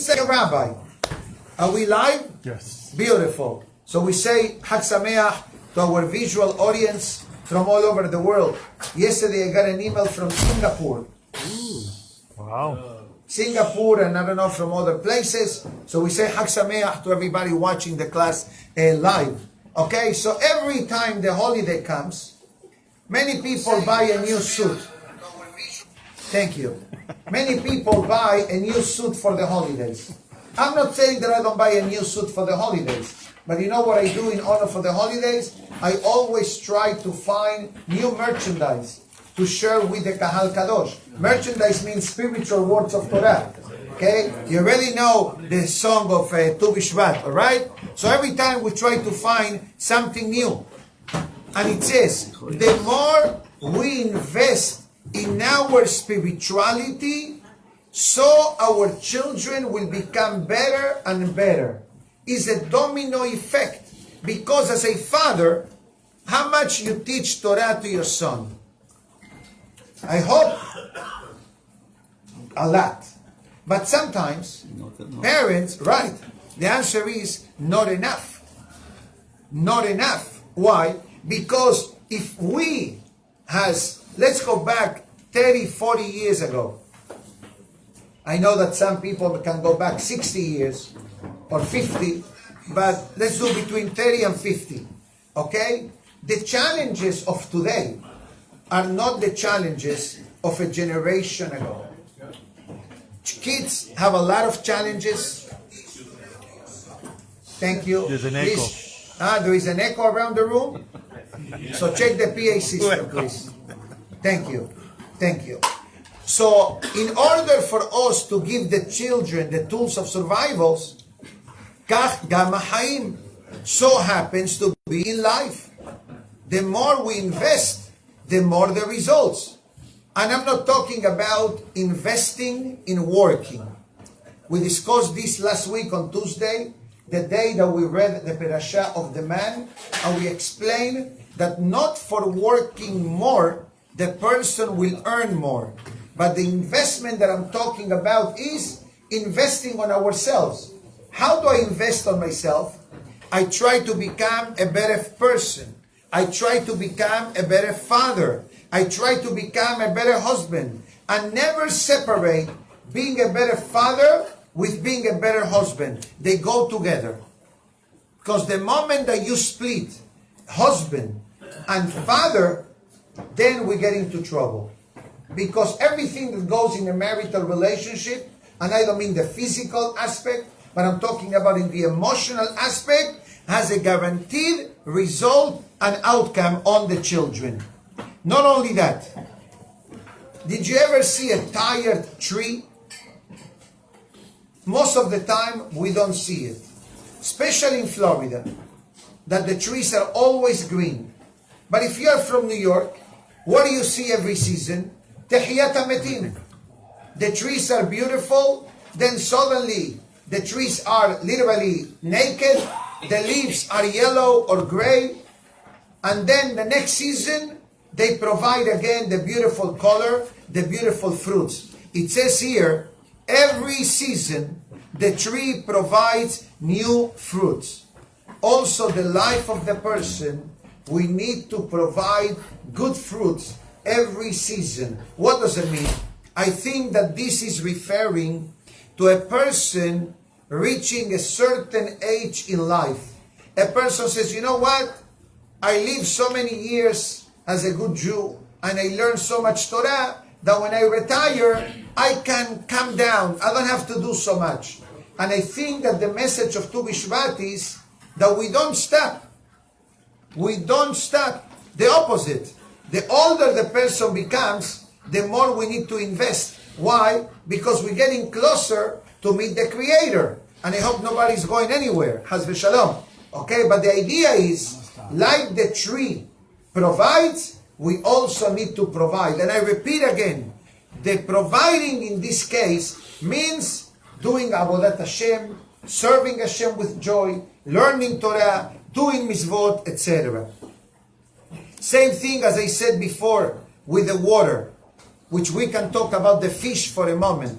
it's like a rabbi. Are we live? Yes. Beautiful. So we say Chag Sameach to our visual audience from all over the world. Yesterday I got an email from Singapore. Wow. Singapore and I don't know from other places. So we say Chag Sameach to everybody watching the class live. Okay, so every time the holiday comes, many people buy a new suit. Thank you. Many people buy a new suit for the holidays. I'm not saying that I don't buy a new suit for the holidays, but you know what I do in honor for the holidays? I always try to find new merchandise to share with the Kahal Kadosh. Merchandise means spiritual words of Torah. Okay? You already know the song of Tu B'Shvat, all right? So every time we try to find something new. And it says, the more we invest in our spirituality, so our children will become better and better. It's a domino effect. Because as a father, how much you teach Torah to your son? I hope a lot. But sometimes, parents, right, the answer is not enough. Not enough. Why? Because if we let's go back 30, 40 years ago. I know that some people can go back 60 years or 50, but let's do between 30 and 50. Okay? The challenges of today are not the challenges of a generation ago. Kids have a lot of challenges. Thank you. There's an echo. There is an echo around the room? So check the PA system, please. Thank you. Thank you. So, in order for us to give the children the tools of survival, kach gam haim, so happens to be in life. The more we invest, the more the results. And I'm not talking about investing in working. We discussed this last week on Tuesday, the day that we read the parasha of the man, and we explained that not for working more, the person will earn more. But the investment that I'm talking about is investing on ourselves. How do I invest on myself? I try to become a better person. I try to become a better father. I try to become a better husband. And never separate being a better father with being a better husband. They go together. Because the moment that you split husband and father, then we get into trouble. Because everything that goes in a marital relationship, and I don't mean the physical aspect, but I'm talking about in the emotional aspect, has a guaranteed result and outcome on the children. Not only that, did you ever see a tired tree? Most of the time we don't see it. Especially in Florida, that the trees are always green. But if you're from New York, what do you see every season? Tehiyat HaMetim. The trees are beautiful, then suddenly the trees are literally naked, the leaves are yellow or gray, and then the next season they provide again the beautiful color, the beautiful fruits. It says here, every season the tree provides new fruits. Also the life of the person, we need to provide good fruits every season. What does it mean? I think that this is referring to a person reaching a certain age in life. A person says, you know what? I lived so many years as a good Jew and I learned so much Torah that when I retire, I can come down. I don't have to do so much. And I think that the message of Tu B'Shvat is that we don't stop. We don't stop. The opposite. The older the person becomes, the more we need to invest. Why? Because we're getting closer to meet the Creator. And I hope nobody's going anywhere. Haz v'shalom. Okay, but the idea is, like the tree provides, we also need to provide. And I repeat again, the providing in this case means doing Avodat Hashem, serving Hashem with joy, learning Torah, doing mitzvot, etc. Same thing as I said before with the water, which we can talk about the fish for a moment.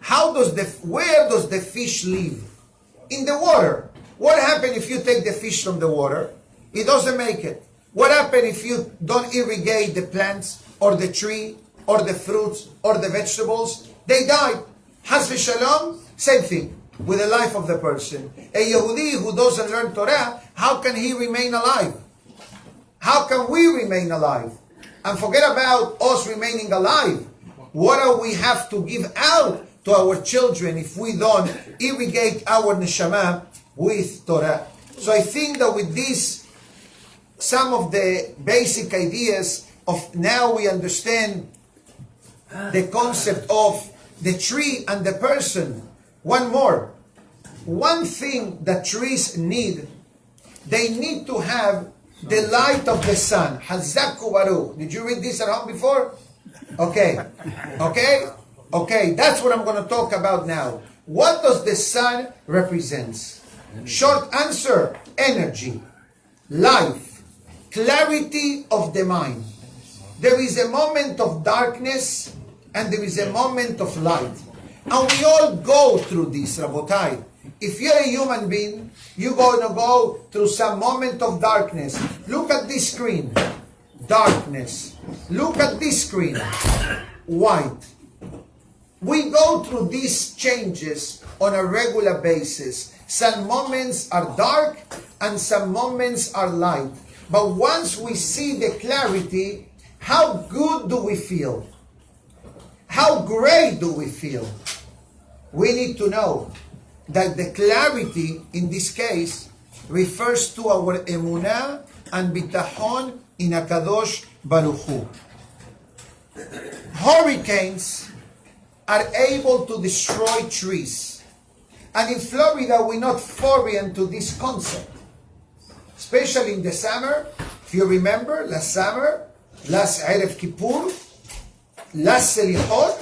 where does the fish live? In the water. What happens if you take the fish from the water? It doesn't make it. What happens if you don't irrigate the plants or the tree or the fruits or the vegetables? They die. Has v'shalom, same thing with the life of the person. A Yehudi who doesn't learn Torah, how can he remain alive? How can we remain alive? And forget about us remaining alive. What do we have to give out to our children if we don't irrigate our neshama with Torah? So I think that with this, some of the basic ideas of now we understand the concept of the tree and the person. One more. One thing that trees need, they need to have the light of the sun. Hazaku Baruch. Did you read this at home before? Okay. Okay, that's what I'm going to talk about now. What does the sun represent? Short answer, energy, life, clarity of the mind. There is a moment of darkness and there is a moment of light. And we all go through this, Rabotai. If you're a human being, you're going to go through some moment of darkness. Look at this screen. Darkness. Look at this screen. White. We go through these changes on a regular basis. Some moments are dark and some moments are light. But once we see the clarity, how good do we feel? How great do we feel? We need to know that the clarity in this case refers to our emunah and bitachon in HaKadosh Baruch Hu. Hurricanes are able to destroy trees. And in Florida, we're not foreign to this concept. Especially in the summer, if you remember, last summer, last Erev Kippur, last Selichot,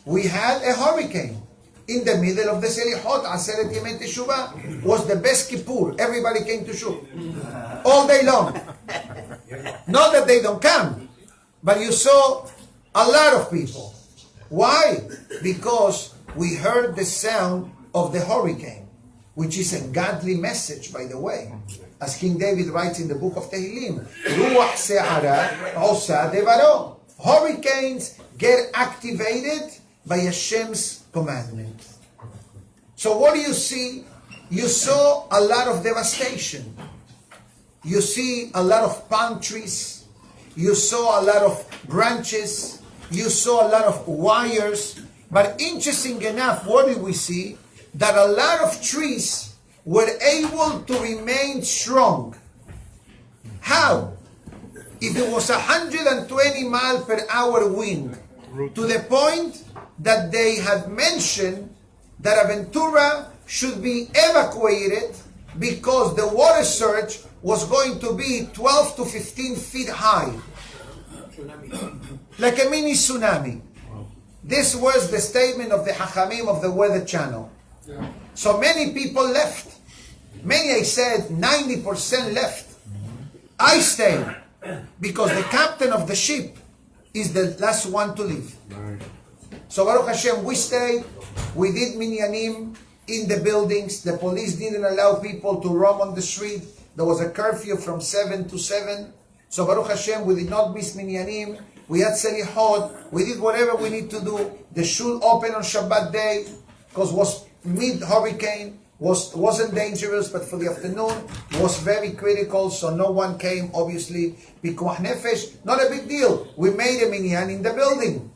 we had a hurricane. In the middle of the Selichot, Aseret Yemei Teshuvah was the best Kippur. Everybody came to Shul. All day long. Not that they don't come, but you saw a lot of people. Why? Because we heard the sound of the hurricane, which is a godly message, by the way. As King David writes in the book of Tehillim, Ruach Se'ara Osa Devaro. Hurricanes get activated by Hashem's commandment. So what do you see? You saw a lot of devastation. You see a lot of palm trees. You saw a lot of branches. You saw a lot of wires. But interesting enough, what did we see? That a lot of trees were able to remain strong. How? If it was 120 mile per hour wind, to the point that they had mentioned that Aventura should be evacuated because the water surge was going to be 12 to 15 feet high. Like a mini tsunami. This was the statement of the Hachamim of the Weather Channel. So many people left. Many, I said, 90% left. I stayed because the captain of the ship is the last one to leave. So Baruch Hashem, we stayed. We did minyanim in the buildings. The police didn't allow people to roam on the street. There was a curfew from 7 to 7. So Baruch Hashem, we did not miss minyanim. We had Selihot. We did whatever we need to do. The shul opened on Shabbat day because was mid-hurricane. Wasn't dangerous, but for the afternoon was very critical, so no one came, obviously. Pikuach Nefesh, not a big deal. We made a minyan in the building.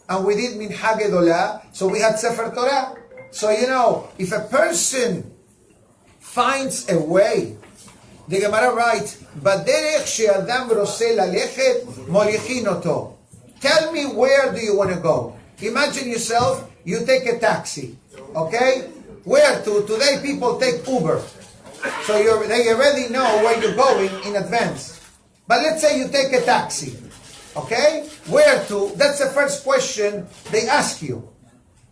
And we did Mincha Gedolah, so we had Sefer Torah. So, you know, if a person finds a way, the Gemara writes, Baderech she'adam roseh lalechet molichin oto. Tell me, where do you want to go? Imagine yourself, you take a taxi, okay? Where to? Today people take Uber. So they already know where you're going in advance. But let's say you take a taxi. Okay? Where to? That's the first question they ask you.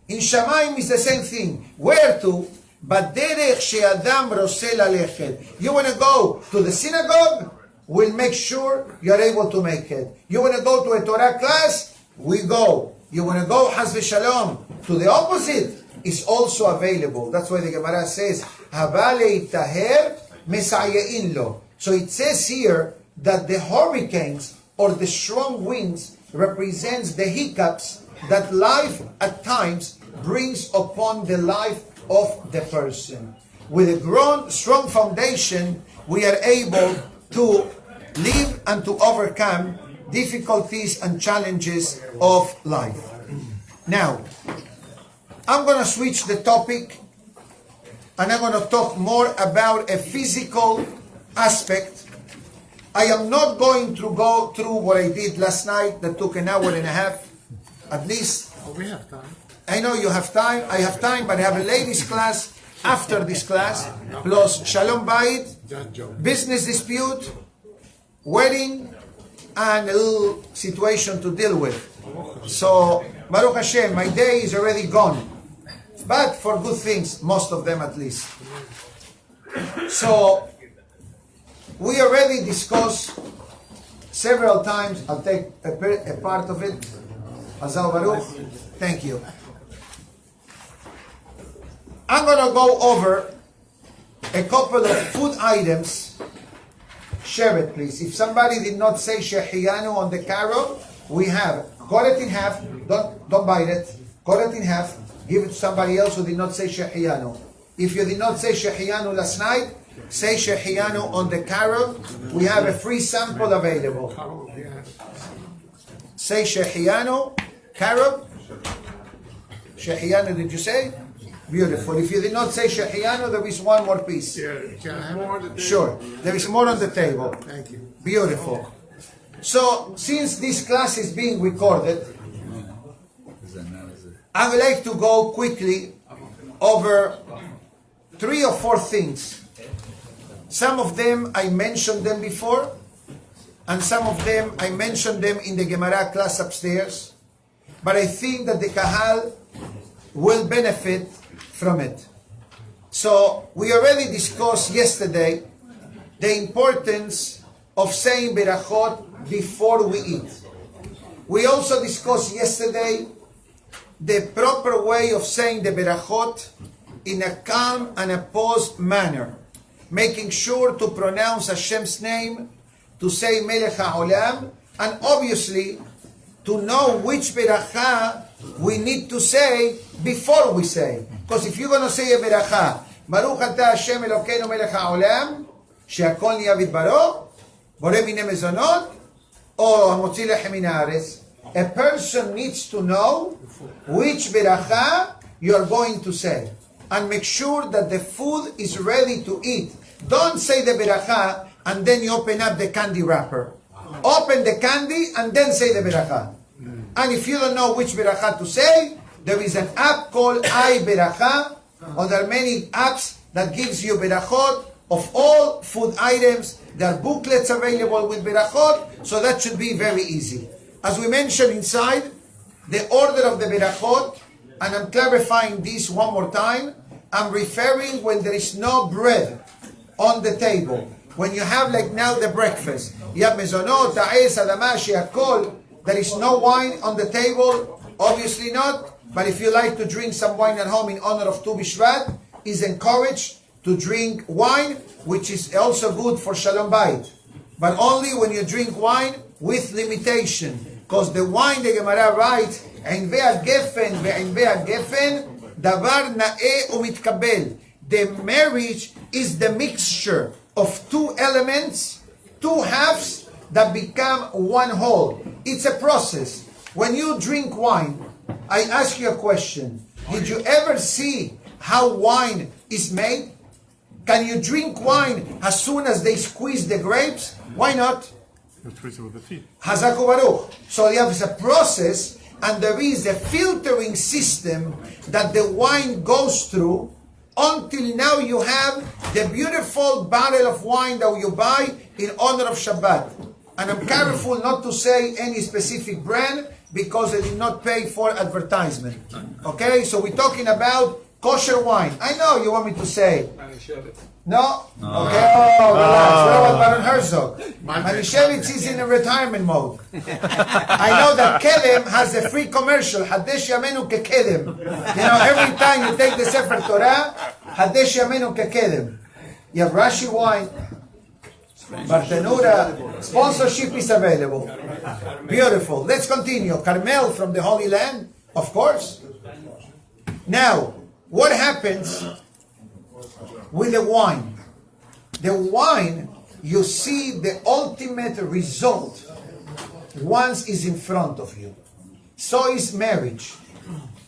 In Shamayim is the same thing. Where to? Baderech she'adam roseh lalechet. You want to go to the synagogue? We'll make sure you're able to make it. You want to go to a Torah class? We go. You want to go, Haz v'shalom, to the opposite is also available. That's why the Gemara says, Habale taher mesayein lo. So it says here that the hurricanes or the strong winds represents the hiccups that life at times brings upon the life of the person. With a strong foundation, we are able to live and to overcome difficulties and challenges of life. Now, I'm going to switch the topic and I'm going to talk more about a physical aspect. I am not going to go through what I did last night that took an hour and a half, at least. Oh, we have time. I know you have time, I have time, but I have a ladies class after this class, plus Shalom Bayit, business dispute, wedding, and a little situation to deal with. So, Baruch Hashem, my day is already gone. But for good things, most of them at least. So, we already discussed several times, I'll take a part of it. Hazal Baruch, thank you. I'm going to go over a couple of food items. Share it, please. If somebody did not say Shehiyanu on the carol, we have. Cut it in half. Don't bite it. Cut it in half. Give it to somebody else who did not say Shehiyanu. If you did not say Shehiyanu last night, say Shehiyanu on the carol. We have a free sample available. Say Shehiyanu. Carol. Shehiyanu, did you say? Beautiful. If you did not say Shehiyanu, there is one more piece. Can I have more on the table? Sure. There is more on the table. Thank you. Beautiful. So, since this class is being recorded, I would like to go quickly over 3 or 4 things. Some of them I mentioned them before, and some of them I mentioned them in the Gemara class upstairs. But I think that the Kahal will benefit from it. So, we already discussed yesterday the importance of saying berachot before we eat. We also discussed yesterday the proper way of saying the berachot in a calm and a paused manner, making sure to pronounce Hashem's name, to say Melech HaOlam, and obviously to know which beracha we need to say before we say. Because if you're going to say a beracha, Baruch Ata Hashem Elokeinu Melech HaOlam, She'akol Niya V'Dbaro, Borei Minei Mezonot, or Hamotzi Lechem Min Haaretz, a person needs to know which beracha you are going to say. And make sure that the food is ready to eat. Don't say the beracha and then you open up the candy wrapper. Open the candy and then say the beracha. And if you don't know which beracha to say, there is an app called iBeracha, or there are many apps that gives you berachot of all food items. There are booklets available with berachot, so that should be very easy. As we mentioned inside, the order of the berachot, and I'm clarifying this one more time, I'm referring when there is no bread on the table. When you have like now the breakfast, you have mezonot, ta'ez, adama, she'akol, there is no wine on the table, obviously not, but if you like to drink some wine at home in honor of Tu B'Shvat, is encouraged to drink wine, which is also good for Shalom Bayit. But only when you drink wine with limitation. Because the wine, the Gemara writes, ענבי הגפן וענבי הגפן, דבר נאה ומתקבל. The marriage is the mixture of 2 elements, 2 halves that become one whole. It's a process. When you drink wine, I ask you a question. Did you ever see how wine is made? Can you drink wine as soon as they squeeze the grapes? Why not? Hazaku Baruch. So you have a process, and there is a filtering system that the wine goes through until now you have the beautiful bottle of wine that you buy in honor of Shabbat. And I'm careful not to say any specific brand because I did not pay for advertisement. Okay, so we're talking about kosher wine. I know you want me to say. Manischewitz. No? Okay. Oh, relax. What about Baron Herzog? Manischewitz is in a retirement mode. I know that Kedem has a free commercial. Hadesh Yamenu Kekedem. You know, every time you take the Sefer Torah, Hadesh Yamenu Kekedem. You have Rashi wine. Aventura. Sponsorship is available. Beautiful. Let's continue. Carmel from the Holy Land, of course. Now, what happens with the wine? The wine, you see the ultimate result once is in front of you. So is marriage.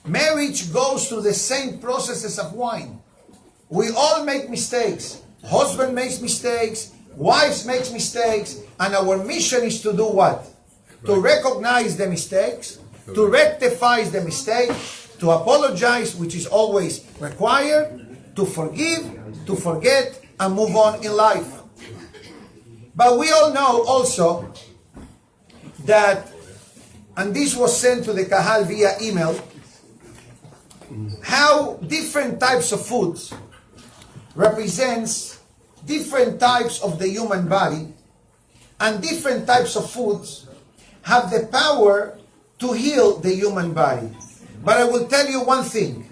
Marriage goes through the same processes of wine. We all make mistakes. Husband makes mistakes. Wives makes mistakes. And our mission is to do what? To recognize the mistakes, to rectify the mistake, to apologize, which is always required, to forgive, to forget, and move on in life. But we all know also that, and this was sent to the Kahal via email, how different types of foods represents different types of the human body, and different types of foods have the power to heal the human body. But I will tell you one thing,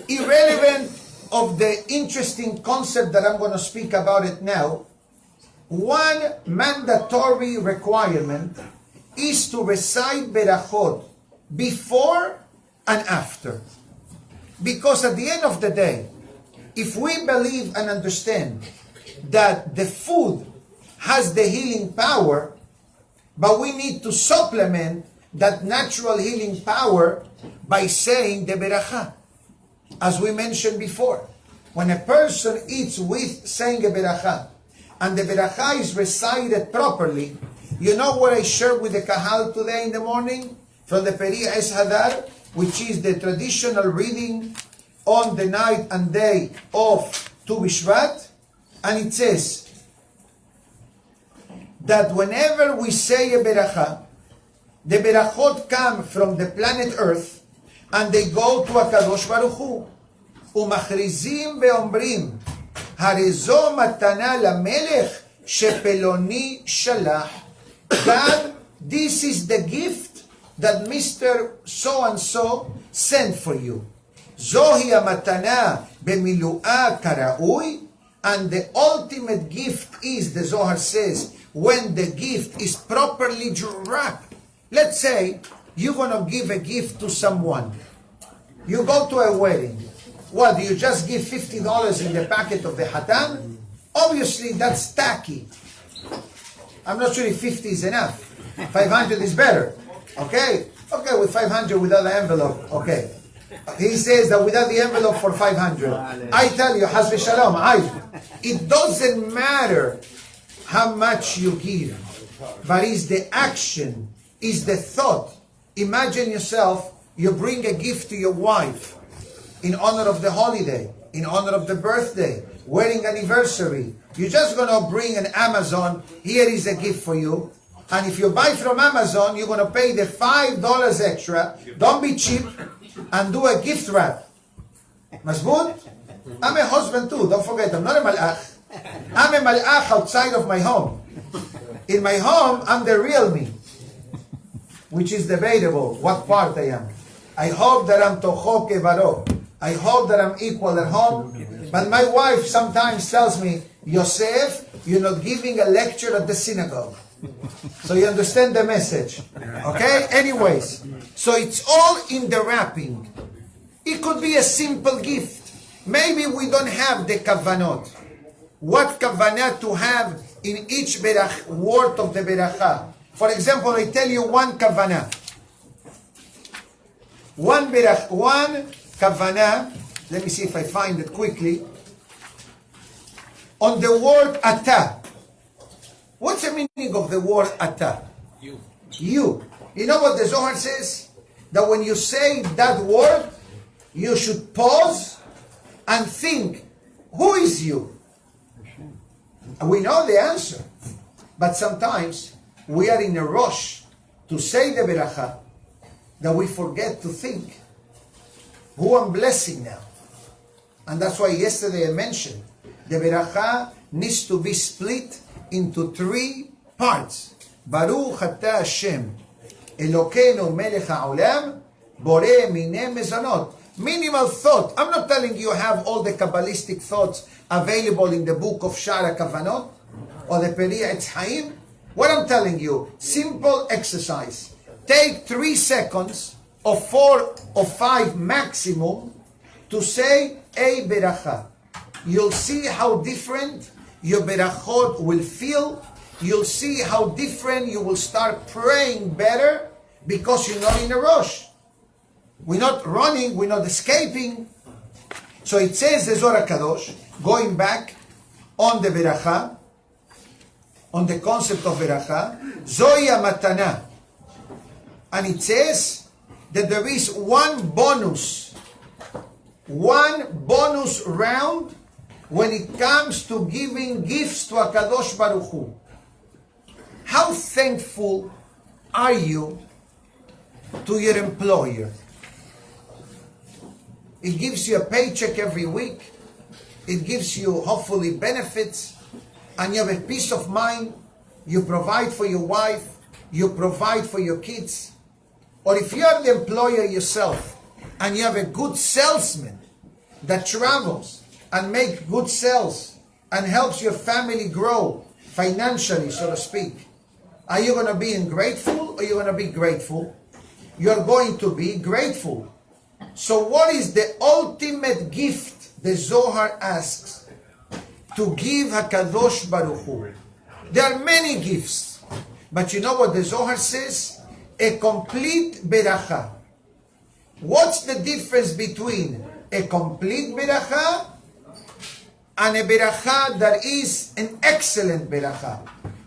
irrelevant of the interesting concept that I'm going to speak about it now, one mandatory requirement is to recite berachot before and after. Because at the end of the day, if we believe and understand that the food has the healing power, but we need to supplement that natural healing power by saying the beracha. As we mentioned before, when a person eats with saying a beracha, and the beracha is recited properly, you know what I shared with the Kahal today in the morning? From the Peri Es Hadar, which is the traditional reading on the night and day of Tu B'Shvat, and it says that whenever we say a beracha, the berachot come from the planet Earth, and they go to HaKadosh Baruch Hu. ומכריזים ואומרים, הרי זו מתנה למלך שפלוני שלח. God, this is the gift that Mr. So-and-so sent for you. זוהי המתנה במילואה כראוי, and the ultimate gift is, the Zohar says, when the gift is properly wrapped. Let's say you're going to give a gift to someone. You go to a wedding. What, do you just give $50 in the packet of the hatan? Obviously, that's tacky. I'm not sure if 50 is enough. 500 is better. Okay? Okay, with 500 without the envelope. Okay. He says that without the envelope for 500. I tell you, Hasbi Shalom, it doesn't matter how much you give, but it's the action, is the thought. Imagine yourself, you bring a gift to your wife in honor of the holiday, in honor of the birthday, wedding anniversary. You're just going to bring an Amazon, here is a gift for you. And if you buy from Amazon, you're going to pay the $5 extra. Don't be cheap and do a gift wrap. Masbud? I'm a husband too, don't forget, I'm not a malach. I'm a malach outside of my home. In my home, I'm the real me, which is debatable what part I am. I hope that I'm toho kevaro. I hope that I'm equal at home. But my wife sometimes tells me, Yosef, you're not giving a lecture at the synagogue. So you understand the message. Okay? Anyways, so it's all in the wrapping. It could be a simple gift. Maybe we don't have the kavanot. What kavanah to have in each word of the beracha? For example, I tell you one kavanah. One kavanah, let me see if I find it quickly. On the word ata. What's the meaning of the word ata? You. You. You know what the Zohar says? That when you say that word, you should pause and think, who is you? We know the answer. But sometimes we are in a rush to say the beracha that we forget to think. who I'm blessing now. And that's why yesterday I mentioned the beracha needs to be split into 3 parts. Baruch atah Hashem Elokeinu melech haolam borei minei mezonot. Minimal thought. I'm not telling you have all the Kabbalistic thoughts available in the book of Shara Kavanot or the Peri Etz Chaim. What I'm telling you, simple exercise. Take 3 seconds or 4 or 5 maximum to say a beracha. You'll see how different your berachot will feel. You'll see how different you will start praying better because you're not in a rush. We're not running, we're not escaping. So it says the Zohar Kadosh, going back on the beracha, on the concept of beracha, Zoya matana. And it says that there is one bonus round when it comes to giving gifts to HaKadosh Baruch Hu. How thankful are you to your employer? It gives you a paycheck every week. It gives you hopefully benefits, and you have a peace of mind. You provide for your wife. You provide for your kids. Or if you are the employer yourself and you have a good salesman that travels and makes good sales and helps your family grow financially, so to speak, are you going to be ungrateful or are you going to be grateful? You're going to be grateful. So what is the ultimate gift the Zohar asks to give HaKadosh Baruch Hu? There are many gifts, but you know what the Zohar says? A complete beracha. What's the difference between a complete beracha and a beracha that is an excellent beracha?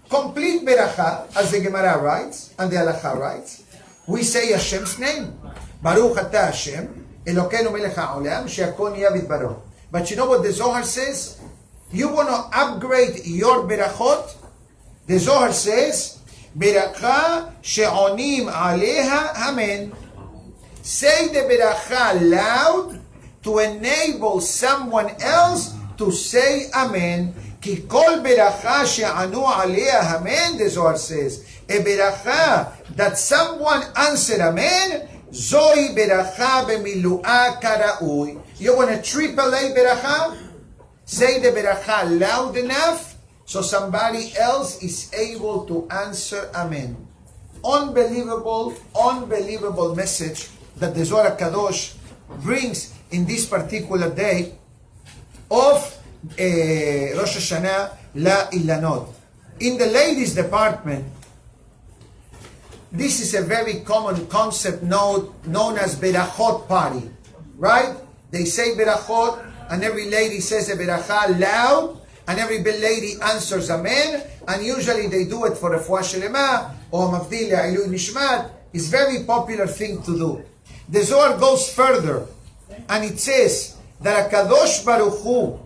Complete beracha, as the Gemara writes and the Halacha writes, we say Hashem's name. Baruch atah Hashem Elokeinu melech haolam she'akol niya v'itbaro. But you know what the Zohar says? You want to upgrade your berachot? The Zohar says, beracha she'onim aleha amen. Say the beracha loud to enable someone else to say amen. Ki kol beracha she'anu aleha amen, the Zohar says. A beracha that someone answer amen, zoi beracha b'milu'a karaui. You want a AAA beracha? Say the beracha loud enough so somebody else is able to answer amen. Unbelievable, unbelievable message that the Zohar Kadosh brings in this particular day of Rosh Hashanah La Ilanot. In the ladies department, this is a very common concept known as berachot party, right? They say berachot, and every lady says a beracha loud, and every lady answers amen, and usually they do it for refuah shelema or mavdil le'ilui nishmat. It's a very popular thing to do. The Zohar goes further, and it says that HaKadosh Baruch Hu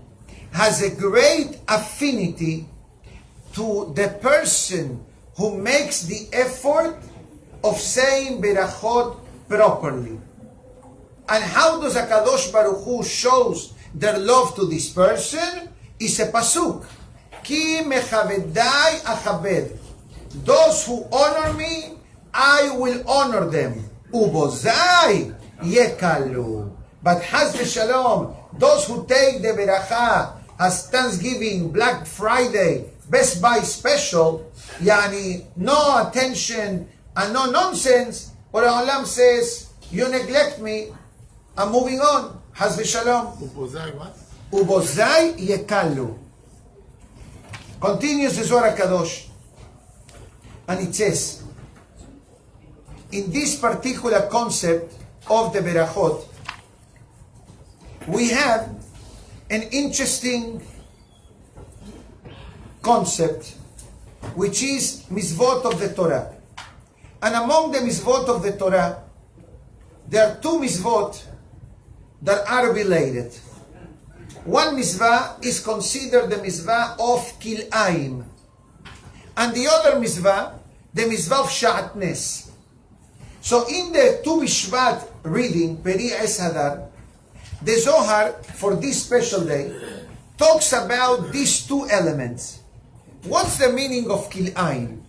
has a great affinity to the person who makes the effort of saying berachot properly. And how does HaKadosh Baruch Hu shows their love to this person? Is a pasuk. Ki mechavedai achabed. Those who honor me, I will honor them. Ubozai yekalu. But Haz v'Shalom, those who take the beracha as Thanksgiving, Black Friday, Best Buy special, yani no attention and no nonsense, but Olam says, you neglect me, I'm moving on. Haz v'Shalom. Ubozai what? Ubozai yekalu. Continues the Zohar Kadosh, and it says, in this particular concept of the berachot, we have an interesting concept, which is mitzvot of the Torah. And among the mitzvot of the Torah, there are 2 mitzvot that are related. One mitzvah is considered the mitzvah of kil'aim, and the other mitzvah, the mitzvah of sha'atnes. So in the Tu Bishvat reading, Peri Es Hadar, the Zohar, for this special day, talks about these two elements. What's the meaning of kil'ain?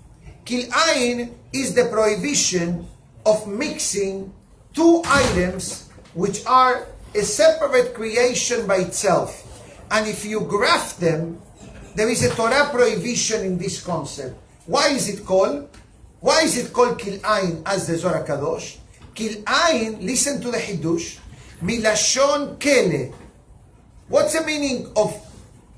Kil'ain is the prohibition of mixing two items which are a separate creation by itself. And if you graft them, there is a Torah prohibition in this concept. Why is it called kil'ain as the Zohar Kadosh? Kil'ain, listen to the Hiddush, milashon kele. What's the meaning of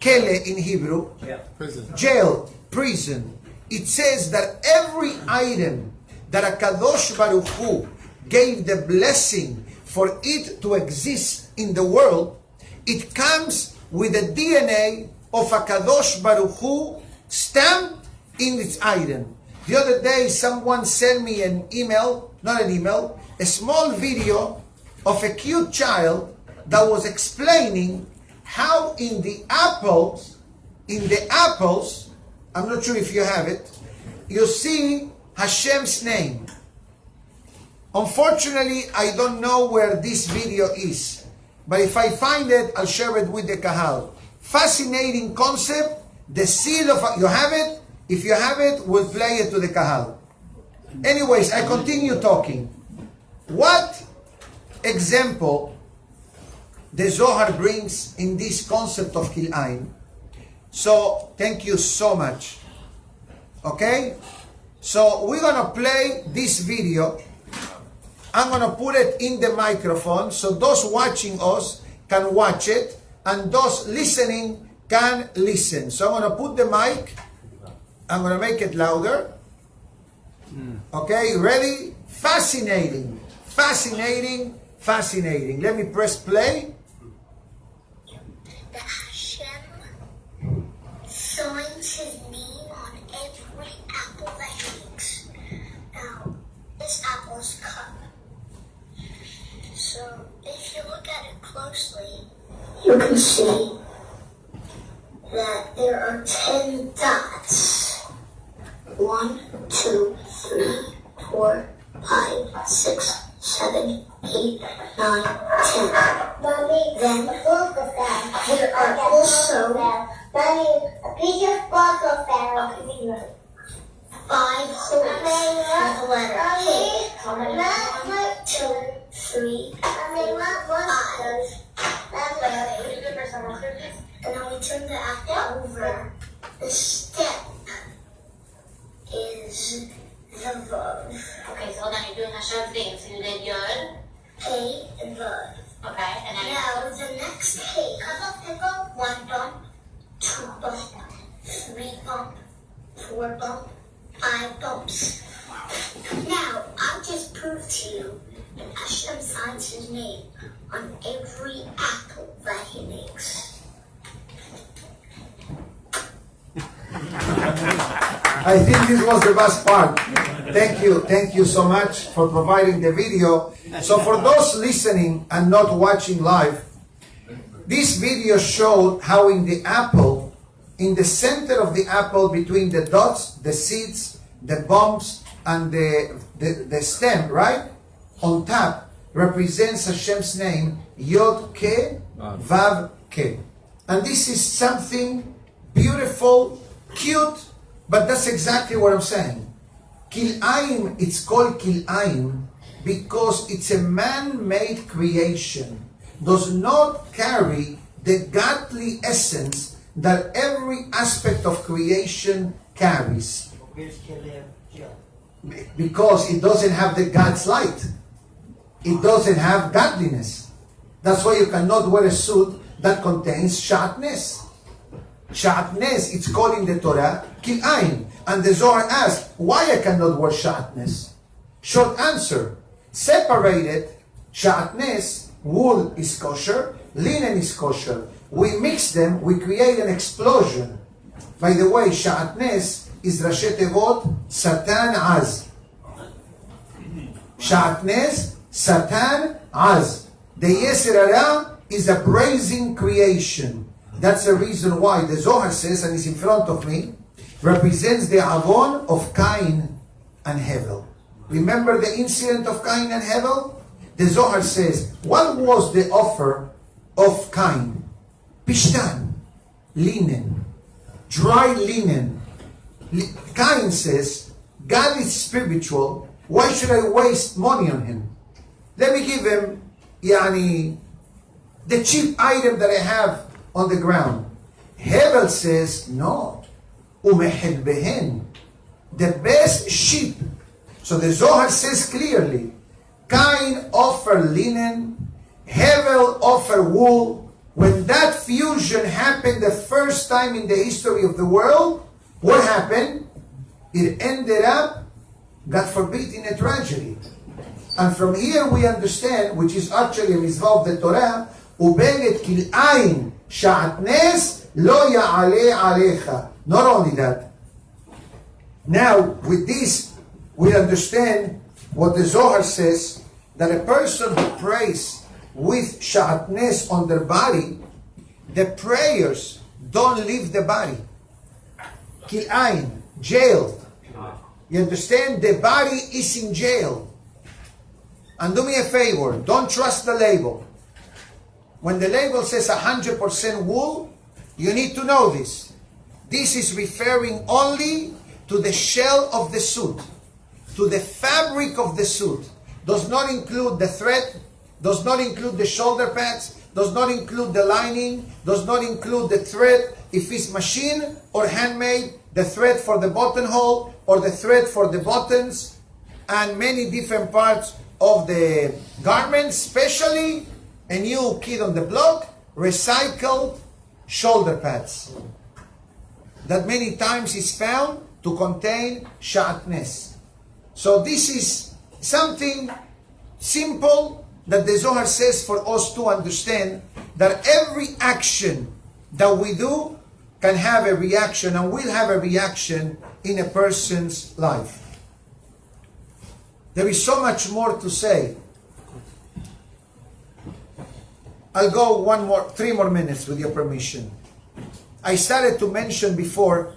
kele in Hebrew? Prison. Jail, prison. It says that every item that a Kadosh Baruch Hu gave the blessing for it to exist in the world, it comes with the DNA of a Kadosh Baruch Hu stamped in its item. The other day, someone sent me an email, not an email, a small video of a cute child that was explaining how in the apples, I'm not sure if you have it, you see Hashem's name. Unfortunately, I don't know where this video is, but if I find it, I'll share it with the Kahal. Fascinating concept, the seal of, you have it? If you have it, we'll play it to the Kahal. Anyways, I continue talking. What example the Zohar brings in this concept of kil'ain? So, thank you so much. Okay? So, we're going to play this video. I'm going to put it in the microphone so those watching us can watch it and those listening can listen. So, I'm going to put the mic. I'm going to make it louder. Okay, ready? Fascinating. Fascinating. Fascinating. Let me press play. That Hashem signs his name on every apple that he makes. Now, this apple is cut. So, if you look at it closely, you can see that there are 10 dots. 1, 2, 3, 4, 5, 6, 7, 8, 9, 10. Then there are also 5 holes with the letter K. 1, 2, 3, 4, 5. And now we turn the apple over. The step is the verb. Okay, so hold on, you're doing Hashem's name. So you did Yod. Hey and verb. Okay, and then Now the next hey. 1 bump, 2 bump, 3 bump, 4 bump, 5 bumps. Now I'll just prove to you that Hashem signs his name on every apple that he makes. I think this was the best part. Thank you so much for providing the video. So for those listening and not watching live, this video showed how in the apple, in the center of the apple between the dots, the seeds, the bumps, and the stem, right? On top represents Hashem's name, Yod Ke, Vav Ke. And this is something beautiful, cute, but that's exactly what I'm saying. Kil'aim, it's called Kil'aim because it's a man-made creation. Does not carry the godly essence that every aspect of creation carries. Because it doesn't have the God's light. It doesn't have godliness. That's why you cannot wear a suit that contains shatnez. Shatnez, it's called in the Torah, kil'ain. And the Zohar asks, why I cannot wear shatnez? Short answer, separated, shatnez, wool is kosher, linen is kosher. We mix them, we create an explosion. By the way, shatnez is Rashi Tevot, Satan Az. Shatnez, Satan Az. The Yetzer Hara is a praising creation. That's the reason why the Zohar says, and it's in front of me, represents the Avon of Cain and Hevel. Remember the incident of Cain and Hevel? The Zohar says, what was the offer of kain. Pishtan, linen, dry linen. Kain says, God is spiritual, why should I waste money on him? Let me give him the cheap item that I have on the ground. Hevel says, no. Umehel behen, the best sheep. So the Zohar says clearly, Cain offer linen, Hevel offer wool. When that fusion happened the first time in the history of the world, what happened? It ended up, God forbid, in a tragedy. And from here we understand, which is actually a mitzvah of the Torah, Ubeget kil'ain sha'atnes lo ya'ale alecha. Not only that. Now, with this, we understand what the Zohar says, that a person who prays with sha'atnes on their body, the prayers don't leave the body. Kil'ain, jailed. You understand? The body is in jail. And do me a favor, don't trust the label. When the label says 100% wool, you need to know this. This is referring only to the shell of the suit, to the fabric of the suit. Does not include the thread, does not include the shoulder pads, does not include the lining, does not include the thread, if it's machine or handmade, the thread for the buttonhole or the thread for the buttons, and many different parts of the garment, especially a new kid on the block, recycled shoulder pads. That many times is found to contain sha'atnes. So this is something simple that the Zohar says for us to understand that every action that we do can have a reaction and will have a reaction in a person's life. There is so much more to say. I'll go 3 more minutes with your permission. I started to mention before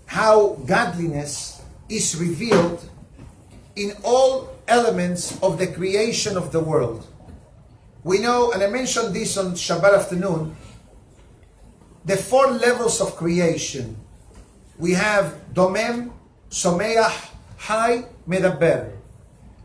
how godliness is revealed in all elements of the creation of the world. We know, and I mentioned this on Shabbat afternoon, the 4 levels of creation. We have Domem, Someach, High, Medaber.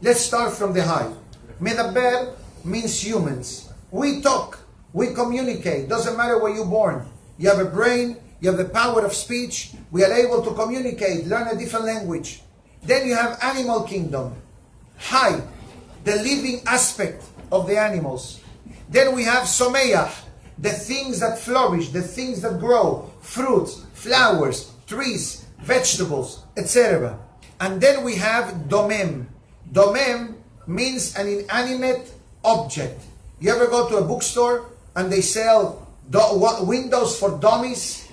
Let's start from the high. Medaber means humans. We talk, we communicate. Doesn't matter where you're born. You have a brain, you have the power of speech. We are able to communicate, learn a different language. Then you have animal kingdom. High, the living aspect of the animals. Then we have Someach, the things that flourish, the things that grow, fruits, flowers, trees, vegetables, etc. And then we have Domem. Domem means an inanimate object. You ever go to a bookstore and they sell windows for dummies?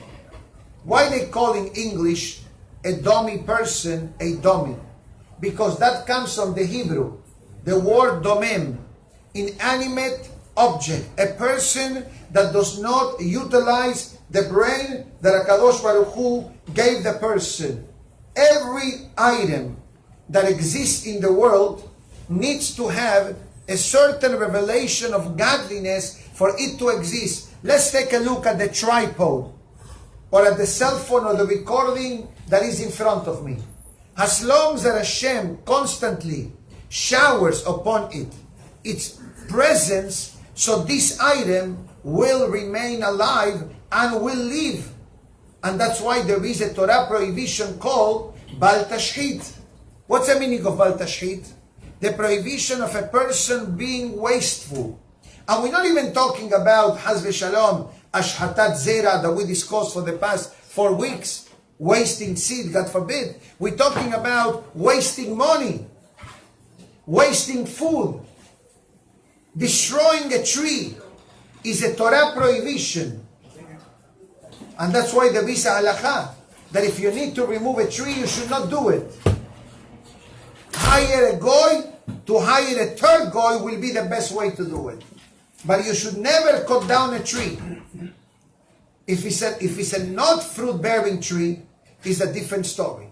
Why they call in English a dummy person a dummy? Because that comes from the Hebrew. The word domem, inanimate object. A person that does not utilize the brain that HaKadosh Baruch Hu gave the person. Every item that exists in the world needs to have a certain revelation of godliness for it to exist. Let's take a look at the tripod or at the cell phone or the recording that is in front of me. As long as Hashem constantly showers upon it, its presence, so this item will remain alive and will live. And that's why there is a Torah prohibition called Bal Tashchit. What's the meaning of Bal Tashchit? The prohibition of a person being wasteful. And we're not even talking about Haz v'Shalom, Ashhatat Zera that we discussed for the past 4 weeks. Wasting seed, God forbid. We're talking about wasting money, wasting food. Destroying a tree is a Torah prohibition. And that's why there is a halakha, that if you need to remove a tree, you should not do it. Hire a goy, to hire a third goy will be the best way to do it. But you should never cut down a tree. If it's a not fruit-bearing tree, it's a different story.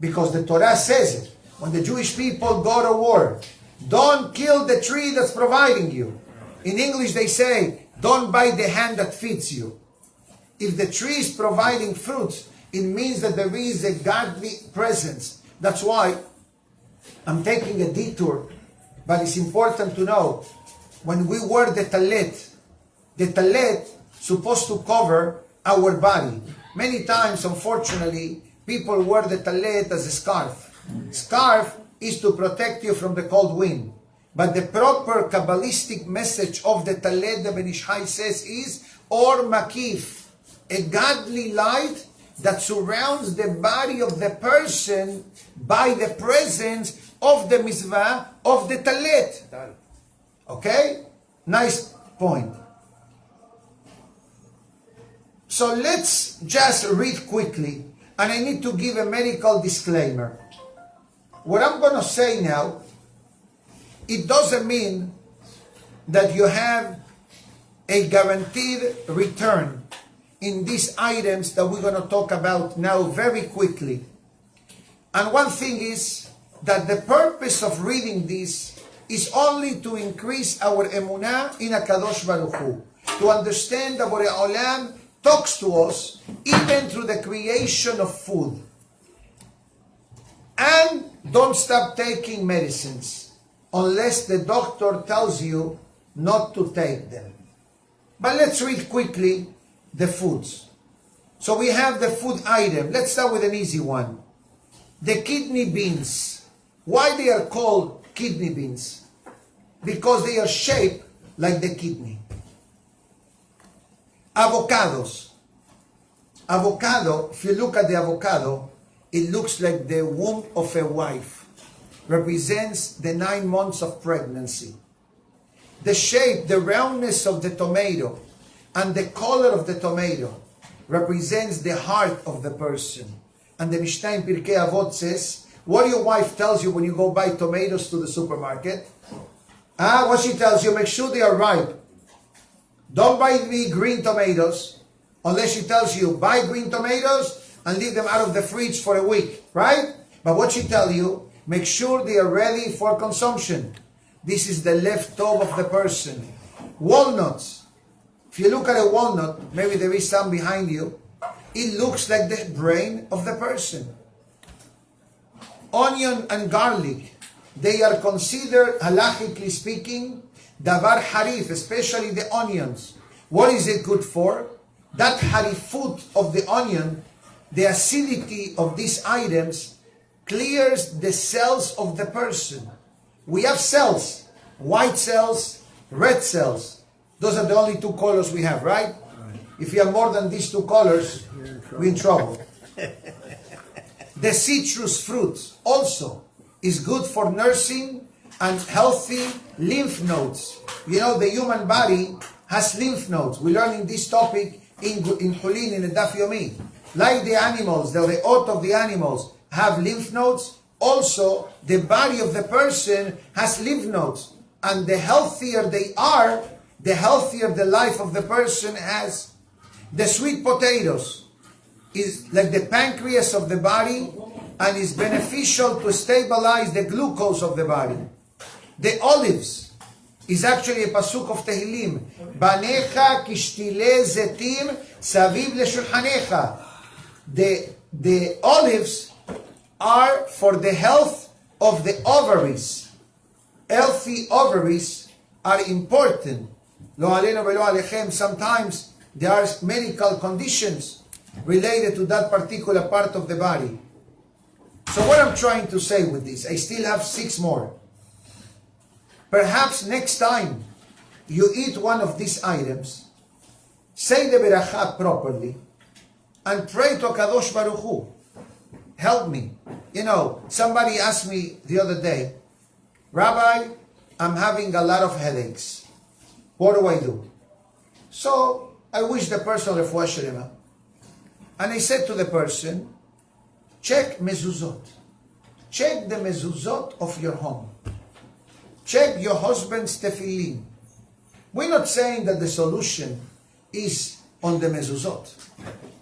Because the Torah says it. When the Jewish people go to war, don't kill the tree that's providing you. In English they say, don't bite the hand that feeds you. If the tree is providing fruits, it means that there is a godly presence. That's why I'm taking a detour, but it's important to know, when we wear the talit supposed to cover our body. Many times, unfortunately, people wear the talit as a scarf. Scarf is to protect you from the cold wind. But the proper Kabbalistic message of the talit, the Ben Ish Chai says, is Or Makif, a godly light that surrounds the body of the person by the presence of the mitzvah of the talit. Okay? Nice point. So let's just read quickly, and I need to give a medical disclaimer. What I'm going to say now, it doesn't mean that you have a guaranteed return in these items that we're going to talk about now very quickly. And one thing is that the purpose of reading this is only to increase our emunah in HaKadosh Baruch Hu, to understand that Borei Olam talks to us even through the creation of food. And don't stop taking medicines unless the doctor tells you not to take them. But let's read quickly the foods. So we have the food item. Let's start with an easy one. The kidney beans. Why they are called kidney beans? Because they are shaped like the kidney. Avocados. Avocado, if you look at the avocado, it looks like the womb of a wife. Represents the 9 months of pregnancy. The shape, the roundness of the tomato, and the color of the tomato represents the heart of the person. And the Mishnah in Pirkei Avot says, what your wife tells you when you go buy tomatoes to the supermarket? What she tells you, make sure they are ripe. Don't buy me green tomatoes unless she tells you, buy green tomatoes and leave them out of the fridge for a week, right? But what she tells you, make sure they are ready for consumption. This is the left toe of the person. Walnuts. If you look at a walnut, maybe there is some behind you, it looks like the brain of the person. Onion and garlic, they are considered, halachically speaking, davar harif, especially the onions. What is it good for? That harifut of the onion, the acidity of these items, clears the cells of the person. We have cells, white cells, red cells. Those are the only 2 colors we have, right? If you have more than these 2 colors, we're in trouble. The citrus fruits also is good for nursing and healthy lymph nodes. You know, the human body has lymph nodes. We learn in this topic in Hulin, in the Daf Yomi. Like the animals, the re'ot of the animals have lymph nodes, also the body of the person has lymph nodes. And the healthier they are, the healthier the life of the person has. The sweet potatoes is like the pancreas of the body and is beneficial to stabilize the glucose of the body. The olives is actually a pasuk of Tehillim. Banecha kishtile zetim saviv leshulchanecha. The olives are for the health of the ovaries. Healthy ovaries are important. Lo alenu velo alechem. Sometimes there are medical conditions related to that particular part of the body. So what I'm trying to say with this, I still have 6 more. Perhaps next time you eat one of these items, say the beracha properly, and pray to Kadosh Baruch Hu. Help me. You know, somebody asked me the other day, Rabbi, I'm having a lot of headaches. What do I do? So I wish the person refuah shlema. And I said to the person, check mezuzot. Check the mezuzot of your home. Check your husband's tefillin. We're not saying that the solution is on the mezuzot.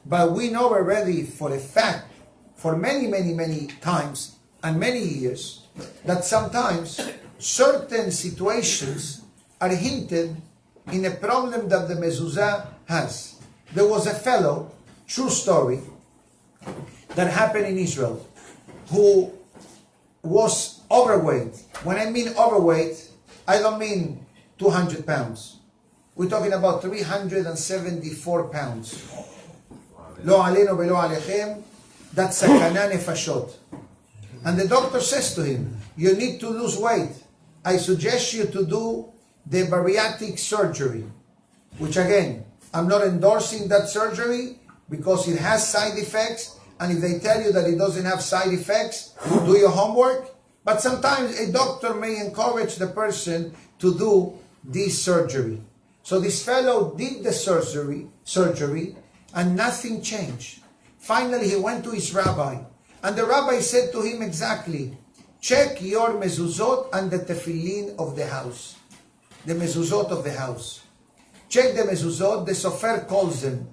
But we know already for a fact, for many times and many years, that sometimes certain situations are hinted in a problem that the mezuzah has. There was a fellow, true story, that happened in Israel, who was overweight. When I mean overweight, I don't mean 200 pounds. We're talking about 374 pounds. Lo aleno velo alechem, that's sakana nefashot. And the doctor says to him, you need to lose weight. I suggest you to do the bariatric surgery, which again, I'm not endorsing that surgery because it has side effects, and if they tell you that it doesn't have side effects, do your homework. But sometimes a doctor may encourage the person to do this surgery. So this fellow did the surgery, and nothing changed. Finally, he went to his rabbi, and the rabbi said to him exactly, check your mezuzot and the tefillin of the house. The mezuzot of the house. Check the mezuzot, the sofer calls them.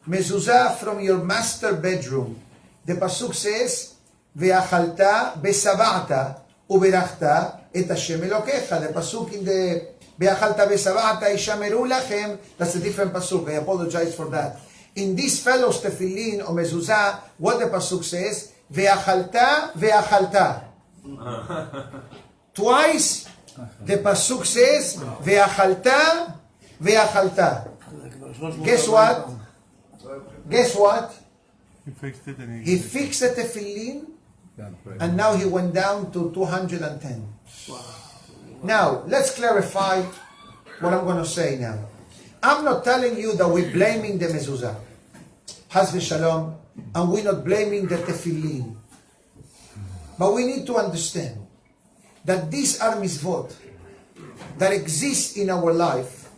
Mezuzah from your master bedroom. The pasuk says, Ve'achalta besavata uberachta et Hashem Elokecha. The pasuk in the Ve'achalta besavata ishameru lachem. That's a different pasuk. I apologize for that. In this fellow's tefillin or mezuzah, what the pasuk says, Ve'achalta, ve'achalta. Twice, the pasuk says, Ve'achalta, ve'achalta. Guess what? Guess what? He fixed it and He fixed the tefillin, and now he went down to 210. Now, let's clarify what I'm going to say now. I'm not telling you that we're blaming the mezuzah, Haz v'shalom, and we're not blaming the tefillin. But we need to understand that these are mitzvot that exist in our life,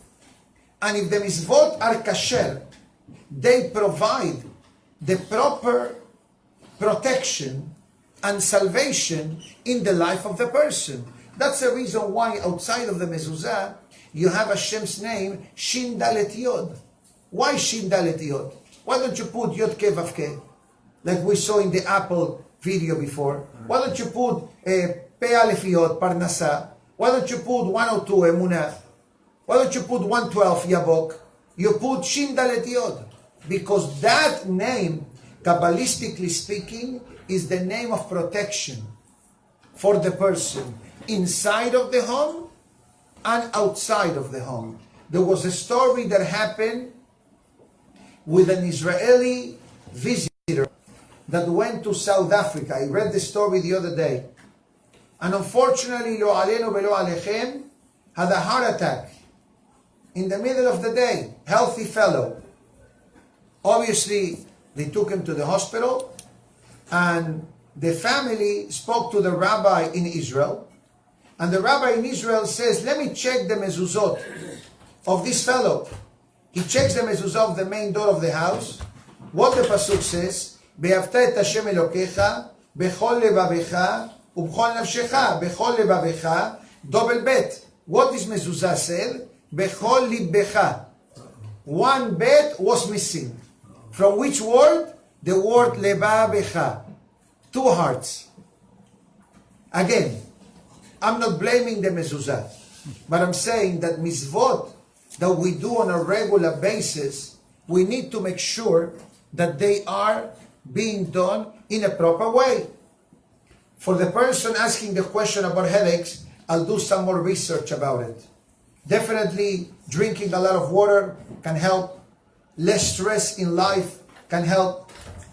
and if the mitzvot are kasher, they provide the proper protection and salvation in the life of the person. That's the reason why outside of the mezuzah, you have Hashem's name, Shin Dalet Yod. Why Shin Dalet Yod? Why don't you put Yod Ke Vav Ke, like we saw in the Apple video before? Why don't you put Pe Aleph Yod, Parnasa? Why don't you put 102, Emunah? Why don't you put 112, Yabok? You put Shin Dalet Yod. Because that name, Kabbalistically speaking, is the name of protection for the person inside of the home and outside of the home. There was a story that happened with an Israeli visitor that went to South Africa. I read the story the other day. And unfortunately, lo alenu velo alechem, had a heart attack in the middle of the day. Healthy fellow. Obviously, they took him to the hospital, and the family spoke to the rabbi in Israel, and the rabbi in Israel says, let me check the mezuzot of this fellow. He checks the mezuzah of the main door of the house. What the pasuk says, Be'avta et Hashem Elokecha, bechol levavecha, ubchol nafshecha, bechol levavecha, double bet. What this mezuzah said? Bechol libbecha. One bet was missing. From which word? The word levavecha. Two hearts. Again, I'm not blaming the mezuzah, but I'm saying that mitzvot that we do on a regular basis, we need to make sure that they are being done in a proper way. For the person asking the question about headaches, I'll do some more research about it. Definitely drinking a lot of water can help. Less stress in life can help.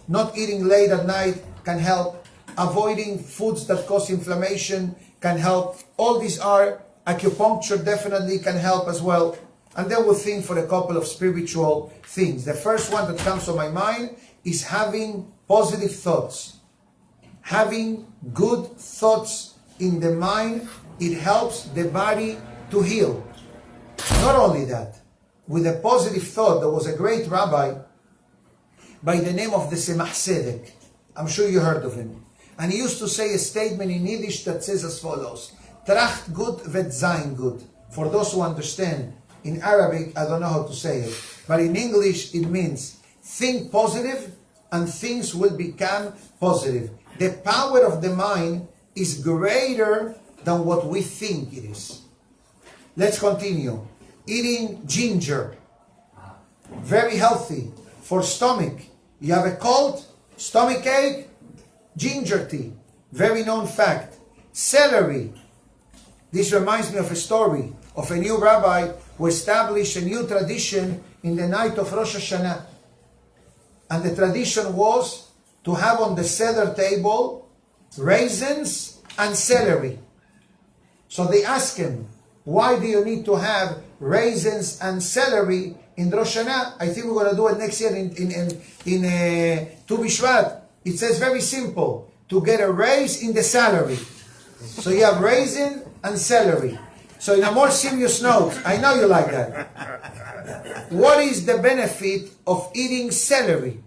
Not eating late at night can help. Avoiding foods that cause inflammation can help. All these are. Acupuncture definitely can help as well. And then we'll think for a couple of spiritual things. The first one that comes to my mind is having positive thoughts. Having good thoughts in the mind, it helps the body to heal. Not only that, with a positive thought, there was a great rabbi by the name of the Tzemach Tzedek. I'm sure you heard of him. And he used to say a statement in Yiddish that says as follows, Tracht gut wird sein gut. For those who understand, in Arabic, I don't know how to say it, but in English it means think positive and things will become positive. The power of the mind is greater than what we think it is. Let's continue. Eating ginger, very healthy for stomach. You have a cold, stomach ache, ginger tea, very known fact. Celery. This reminds me of a story of a new rabbi who established a new tradition in the night of Rosh Hashanah. And the tradition was to have on the Seder table raisins and celery. So they asked him, why do you need to have raisins and celery in Rosh Hashanah? I think we're going to do it next year in Tu Bishvat. It says very simple, to get a raise in the salary. So you have raisin and celery. So in a more serious note, I know you like that. What is the benefit of eating celery?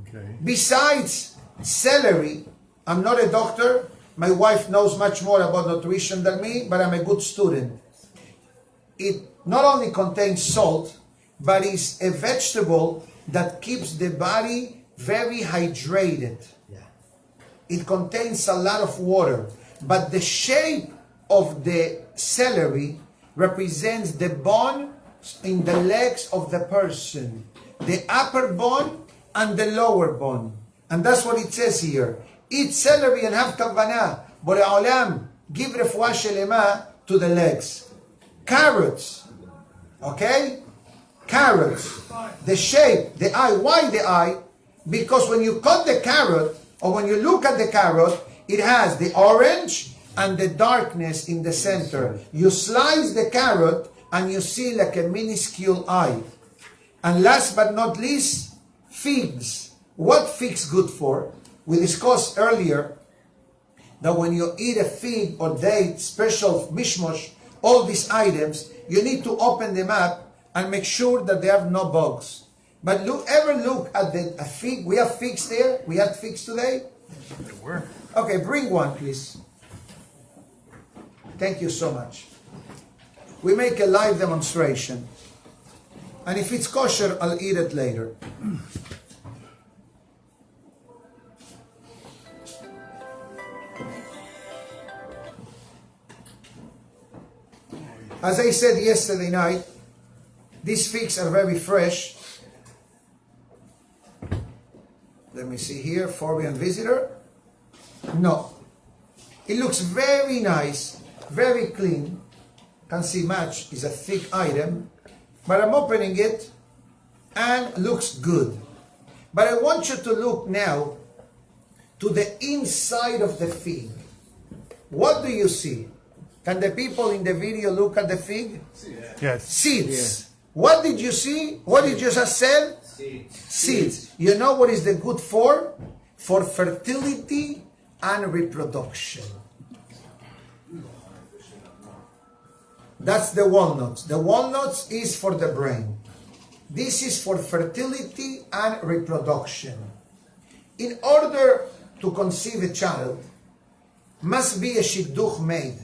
Okay. Besides celery, I'm not a doctor. My wife knows much more about nutrition than me, but I'm a good student. It not only contains salt, but is a vegetable that keeps the body very hydrated. It contains a lot of water, but the shape of the celery represents the bone in the legs of the person, the upper bone and the lower bone. And that's what it says here. Eat celery and have kavanah. Borei Olam, give refuah shelema to the legs. Carrots, okay? Carrots, the shape, the eye. Why the eye? Because when you cut the carrot, or when you look at the carrot, it has the orange and the darkness in the center. You slice the carrot and you see like a minuscule eye. And last but not least, figs. What figs good for? We discussed earlier that when you eat a fig or date, special mishmosh, all these items, you need to open them up and make sure that they have no bugs. But ever look at a fig? We have figs there? We had figs today? There were. Okay, bring one, please. Thank you so much. We make a live demonstration. And if it's kosher, I'll eat it later. As I said yesterday night, these figs are very fresh. Let me see here, foreign visitor. No. It looks very nice, very clean. Can't see much, it's a thick item. But I'm opening it and looks good. But I want you to look now to the inside of the fig. What do you see? Can the people in the video look at the fig? Yes. Seeds. What did you see? What did you just say? Seeds. You know what is the good for? For fertility and reproduction. That's the walnuts. The walnuts is for the brain. This is for fertility and reproduction. In order to conceive a child, must be a shidduch made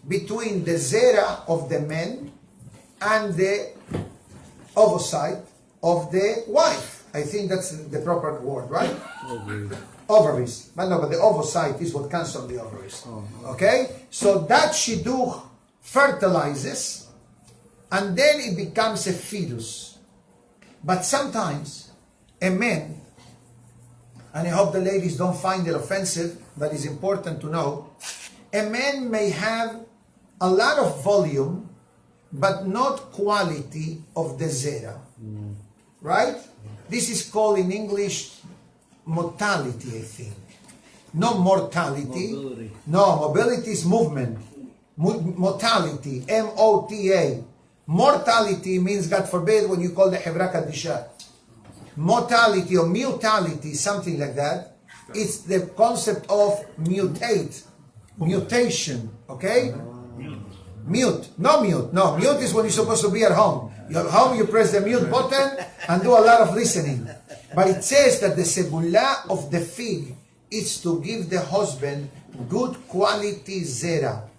between the zera of the man and the ovocyte of the wife. I think that's the proper word, right? Ovaries. But no, but the ovocyte is what comes from the ovaries. Okay? So that shidduch fertilizes, and then it becomes a fetus. But sometimes a man, and I hope the ladies don't find it offensive, but it's important to know, a man may have a lot of volume, but not quality of the zera. Right? This is called in English motility, I think. No mortality. Mobility. No, mobility is movement. Motility, M-O-T-A. Mortality means, God forbid, when you call the Hebra Kadisha. Mortality or mutality, something like that. It's the concept of mutate, mutation, okay? Mute, no mute. No, mute is when you're supposed to be at home. You're at home, you press the mute button and do a lot of listening. But it says that the segula of the fig is to give the husband good quality zera.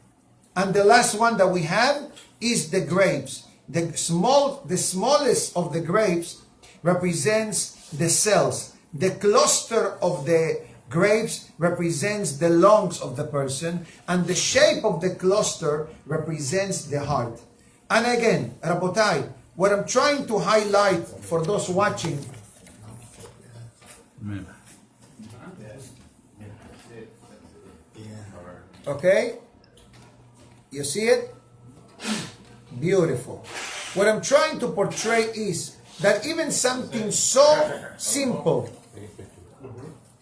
And the last one that we have is the grapes. The smallest of the grapes represents the cells. The cluster of the grapes represents the lungs of the person, and the shape of the cluster represents the heart. And again, Rabotai, what I'm trying to highlight for those watching, okay? You see it? Beautiful. What I'm trying to portray is that even something so simple,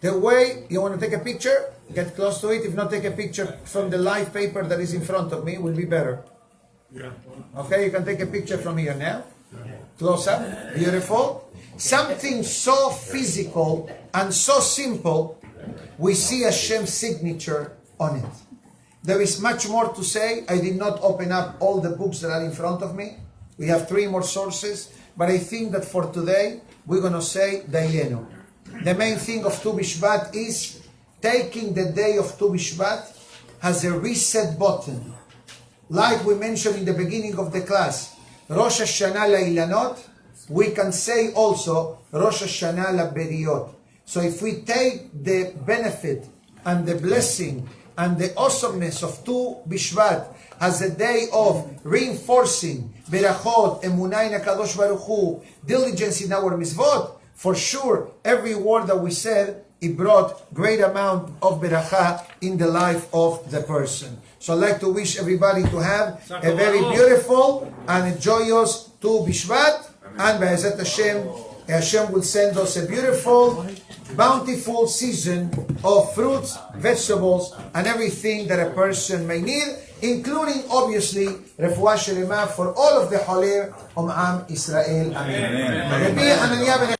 the way you want to take a picture, get close to it. If not, take a picture from the live paper that is in front of me, will be better. Yeah. Okay, you can take a picture from here now. Close up, beautiful. Something so physical and so simple, we see Hashem's signature on it. There is much more to say. I did not open up all the books that are in front of me. We have 3 more sources, but I think that for today, we're going to say Dayenu. The main thing of Tu B'Shvat is taking the day of Tu B'Shvat as a reset button. Like we mentioned in the beginning of the class, Rosh Hashanah La'ilanot, we can say also Rosh Hashanah LaBeriot. So if we take the benefit and the blessing and the awesomeness of Tu B'Shvat as a day of reinforcing Berachot, Emunah in HaKadosh Baruch Hu, diligence in our mitzvot, for sure, every word that we said, it brought great amount of beracha in the life of the person. So I'd like to wish everybody to have a very beautiful and joyous Tu B'Shvat, and Be'ezat Hashem, Hashem will send us a beautiful, bountiful season of fruits, vegetables, and everything that a person may need, including obviously Refuah Shelema for all of the Halir Am Israel. Amen.